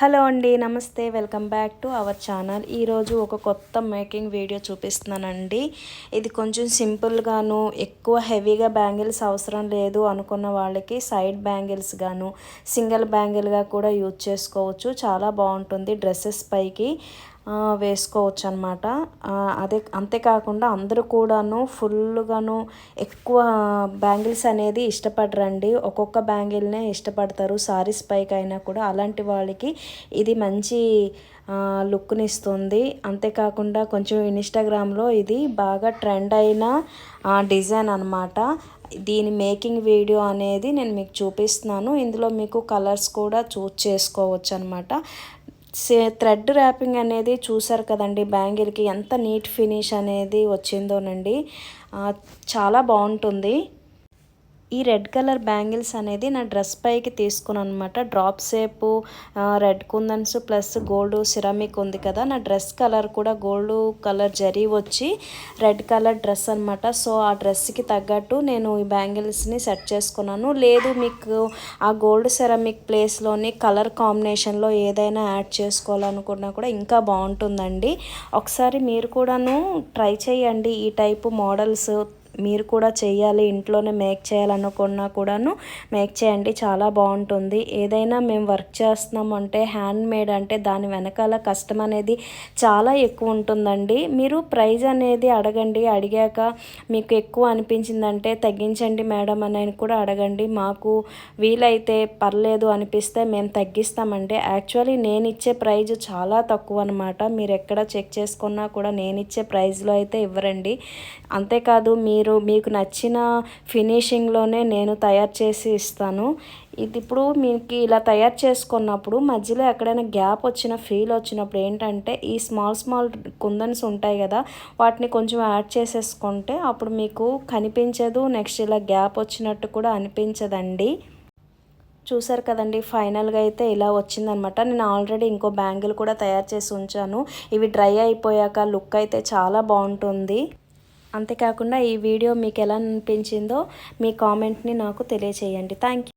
Hello అండి, నమస్తే. Welcome back to our channel. ఈరోజు ఒక కొత్త మేకింగ్ వీడియో చూపిస్తున్నానండి. ఇది కొంచెం సింపుల్గాను, ఎక్కువ హెవీగా బ్యాంగిల్స్ అవసరం లేదు అనుకున్న వాళ్ళకి సైడ్ బ్యాంగిల్స్ గాను, సింగిల్ బ్యాంగిల్గా కూడా యూజ్ చేసుకోవచ్చు. చాలా బాగుంటుంది. డ్రెస్సెస్ పైకి వేసుకోవచ్చు అనమాట. అంతేకాకుండా అందరూ కూడాను ఫుల్గాను ఎక్కువ బ్యాంగిల్స్ అనేది ఇష్టపడరండి. ఒక్కొక్క బ్యాంగిల్నే ఇష్టపడతారు సారీస్ పైకి అయినా కూడా. అలాంటి వాళ్ళకి ఇది మంచి లుక్ని ఇస్తుంది. అంతేకాకుండా కొంచెం ఇన్స్టాగ్రామ్లో ఇది బాగా ట్రెండ్ అయిన డిజైన్ అనమాట. దీని మేకింగ్ వీడియో అనేది నేను మీకు చూపిస్తున్నాను. ఇందులో మీకు కలర్స్ కూడా చూస్ చేసుకోవచ్చు అనమాట. థ్రెడ్ ర్యాపింగ్ అనేది చూసారు కదండి, బ్యాంగిల్కి ఎంత నీట్ ఫినిష్ అనేది వచ్చిందోనండి. చాలా బాగుంటుంది. ఈ రెడ్ కలర్ బ్యాంగిల్స్ అనేది నా డ్రెస్ పైకి తీసుకున్నాను అనమాట. డ్రాప్ షేపు రెడ్ కుందన్స్ ప్లస్ గోల్డ్ సిరామిక్ ఉంది కదా, నా డ్రెస్ కలర్ కూడా గోల్డ్ కలర్ జరీ వచ్చి రెడ్ కలర్ డ్రెస్ అనమాట. సో ఆ డ్రెస్కి తగ్గట్టు నేను ఈ బ్యాంగిల్స్ని సెట్ చేసుకున్నాను. లేదు మీకు ఆ గోల్డ్ సిరామిక్ ప్లేస్లోని కలర్ కాంబినేషన్లో ఏదైనా యాడ్ చేసుకోవాలనుకున్నా కూడా ఇంకా బాగుంటుందండి. ఒకసారి మీరు కూడాను ట్రై చేయండి. ఈ టైపు మోడల్స్ మీరు కూడా చేయాలి, ఇంట్లోనే మేక్ చేయాలనుకున్నా కూడాను మేక్ చేయండి. చాలా బాగుంటుంది. ఏదైనా మేము వర్క్ చేస్తున్నాం అంటే హ్యాండ్ మేడ్ అంటే దాని వెనకాల కష్టం అనేది చాలా ఎక్కువ ఉంటుందండి. మీరు ప్రైజ్ అనేది అడగండి. అడిగాక మీకు ఎక్కువ అనిపించిందంటే తగ్గించండి మేడం అని కూడా అడగండి. మాకు వీలైతే పర్లేదు అనిపిస్తే మేము తగ్గిస్తామండి. యాక్చువల్లీ నేను ఇచ్చే ప్రైజ్ చాలా తక్కువ అనమాట. మీరు ఎక్కడ చెక్ చేసుకున్నా కూడా నేను ఇచ్చే ప్రైజ్లో అయితే ఇవ్వరండి. అంతేకాదు మీకు నచ్చిన ఫినిషింగ్లోనే నేను తయారు చేసి ఇస్తాను. ఇది ఇప్పుడు మీకు ఇలా తయారు చేసుకున్నప్పుడు మధ్యలో ఎక్కడైనా గ్యాప్ ఫీల్ వచ్చినప్పుడు ఏంటంటే ఈ స్మాల్ కుందన్స్ ఉంటాయి కదా, వాటిని కొంచెం యాడ్ చేసేసుకుంటే అప్పుడు మీకు కనిపించదు. నెక్స్ట్ ఇలా గ్యాప్ వచ్చినట్టు కూడా అనిపించదండి. చూసారు కదండి, ఫైనల్గా అయితే ఇలా వచ్చిందనమాట. నేను ఆల్రెడీ ఇంకో బ్యాంగిల్ కూడా తయారు చేసి ఉంచాను. ఇవి డ్రై అయిపోయాక లుక్ అయితే చాలా బాగుంటుంది. అంతేకాకుండా ఈ వీడియో మీకు ఎలా అనిపించిందో మీ కామెంట్ని నాకు తెలియచేయండి. Thank you.